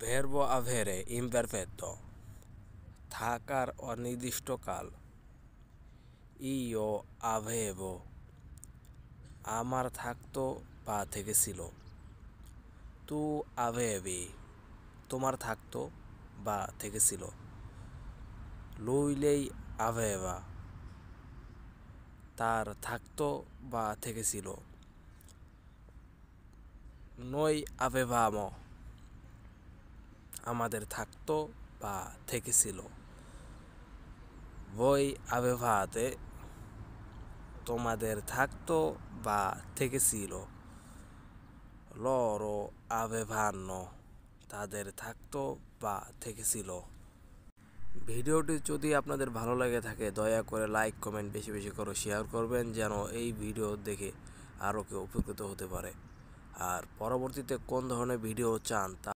Verbo avere imperfetto থাকার অনির্দিষ্টকাল। Io avevo আমার থাকতো বা থেকেছিল। Tu avevi তোমার থাকতো বা থেকেছিল। Lui lei aveva তার থাকতো বা থেকেছিল। Noi avevamo আমাদের থাকতো বা থেকেছিল। Voi avevate তোমাদের থাকতো বা থেকেছিল। Loro avevano তাদের থাকতো বা থেকেছিল। ভিডিওটি যদি আপনাদের ভালো লেগে থাকে দয়া করে লাইক কমেন্ট বেশি বেশি করে শেয়ার করবেন যেন এই ভিডিও দেখে আরও কেউ উপকৃত হতে পারে। আর পরবর্তীতে কোন ধরনের ভিডিও চান তা